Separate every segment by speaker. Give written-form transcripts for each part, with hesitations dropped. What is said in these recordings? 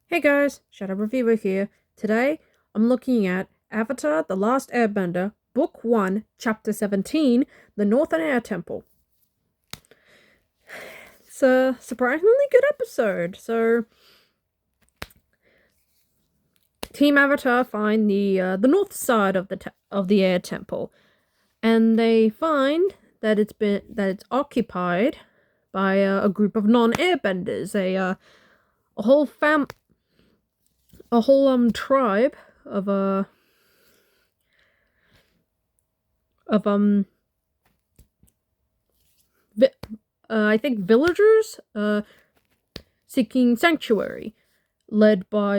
Speaker 1: Hey guys, Shadow Reviewer here. Today, I'm looking at Avatar: The Last Airbender, Book 1, Chapter 17, The Northern Air Temple. It's a surprisingly good episode. So, Team Avatar find the north side of the air temple, and they find that it's occupied by a group of non-airbenders, a whole tribe of of vi- I think villagers seeking sanctuary, led by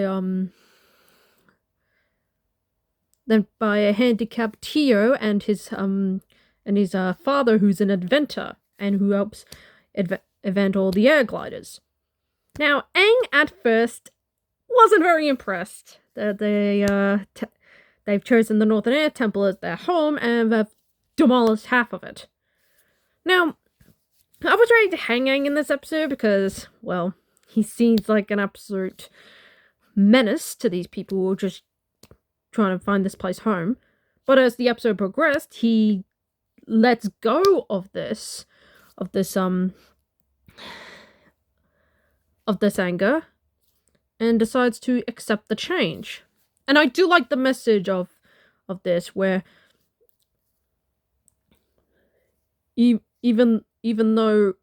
Speaker 1: then by a handicapped Tio and his father, who's an inventor and who helps invent all the air gliders. Now, Aang at first wasn't very impressed that they've chosen the Northern Air Temple as their home and have demolished half of it. Now, I was ready to hang Aang in this episode because, well, he seems like an absolute menace to these people who are just trying to find this place home. But as the episode progressed, he lets go of this anger and decides to accept the change. And I do like the message of this, where even though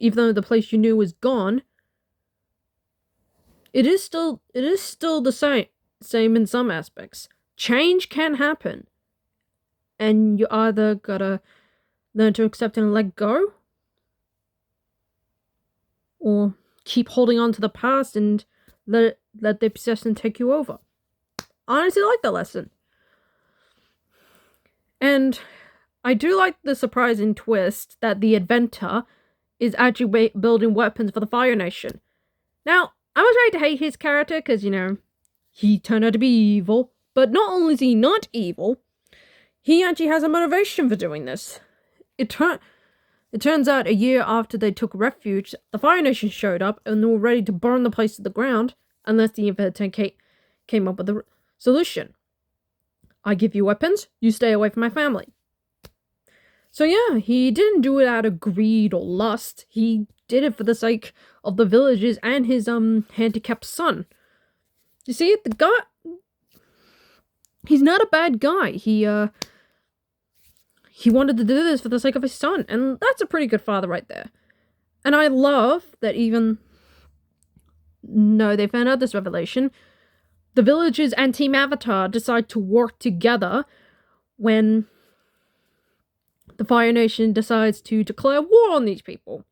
Speaker 1: the place you knew is gone, it is still the same in some aspects. Change can happen, and you either gotta learn to accept and let go, or keep holding on to the past and let the obsession take you over. I honestly like the lesson. And I do like the surprising twist that the inventor is actually building weapons for the Fire Nation. Now, I was ready to hate his character because, he turned out to be evil. But not only is he not evil, he actually has a motivation for doing this. It turns out a year after they took refuge, the Fire Nation showed up and they were ready to burn the place to the ground unless the inventor came up with a solution. I give you weapons, you stay away from my family. So yeah, he didn't do it out of greed or lust. He did it for the sake of the villagers and his handicapped son. You see, the guy, he's not a bad guy. He wanted to do this for the sake of his son, and that's a pretty good father right there. And I love that even though they found out this revelation, the villagers and Team Avatar decide to work together when the Fire Nation decides to declare war on these people.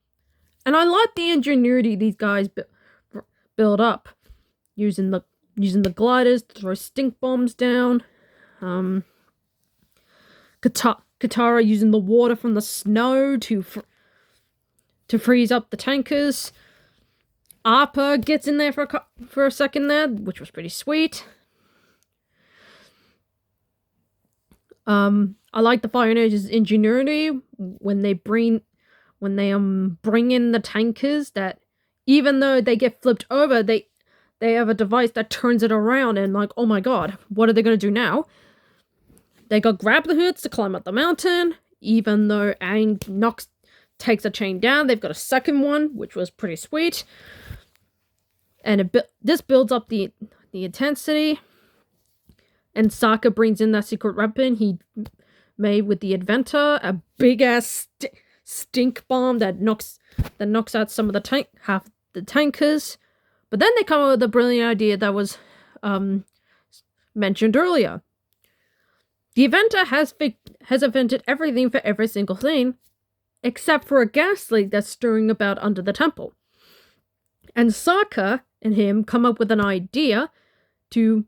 Speaker 1: And I like the ingenuity these guys build up, using the gliders to throw stink bombs down. Katara using the water from the snow to freeze up the tankers. Appa gets in there for a second there, which was pretty sweet. I like the Fire Nation's ingenuity when they bring in the tankers, that even though they get flipped over, they have a device that turns it around, and like, oh my god, what are they gonna do now? They got grab the hoods to climb up the mountain. Even though Aang takes a chain down, they've got a second one, which was pretty sweet. And this builds up the intensity. And Sokka brings in that secret weapon he made with the inventor, a big ass stink bomb that knocks out some of half the tankers. But then they come up with a brilliant idea that was mentioned earlier. The inventor has invented everything for every single thing, except for a gas leak that's stirring about under the temple. And Sokka and him come up with an idea to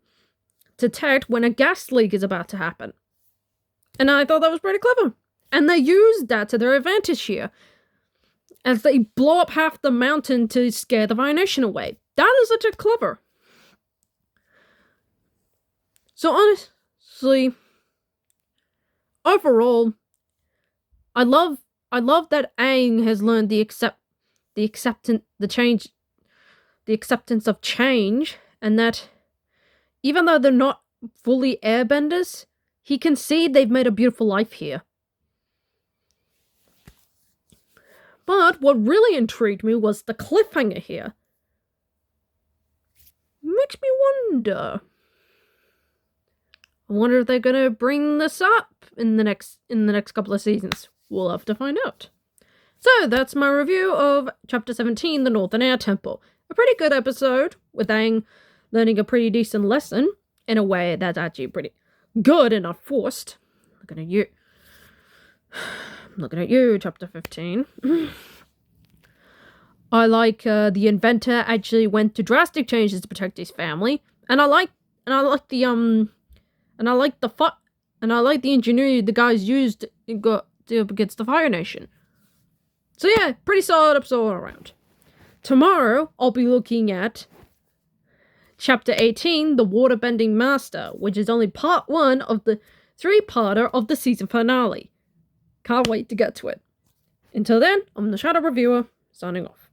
Speaker 1: detect when a gas leak is about to happen. And I thought that was pretty clever. And they used that to their advantage here, as they blow up half the mountain to scare the Fire Nation away. That is legit clever. So honestly, overall, I love that Aang has learned the change the acceptance of change, and that even though they're not fully airbenders, he can see they've made a beautiful life here. But what really intrigued me was the cliffhanger here. Makes me wonder. I wonder if they're gonna bring this up in the next couple of seasons. We'll have to find out. So that's my review of Chapter 17, The Northern Air Temple. A pretty good episode, with Aang learning a pretty decent lesson in a way that's actually pretty good and not forced. Looking at you. I'm looking at you, Chapter 15. I like the inventor actually went to drastic changes to protect his family, and I like the ingenuity the guys used against the Fire Nation. So yeah, pretty solid episode all around. Tomorrow, I'll be looking at Chapter 18, The Waterbending Master, which is only part 1 of the 3-parter of the season finale. Can't wait to get to it. Until then, I'm the Shadow Reviewer, signing off.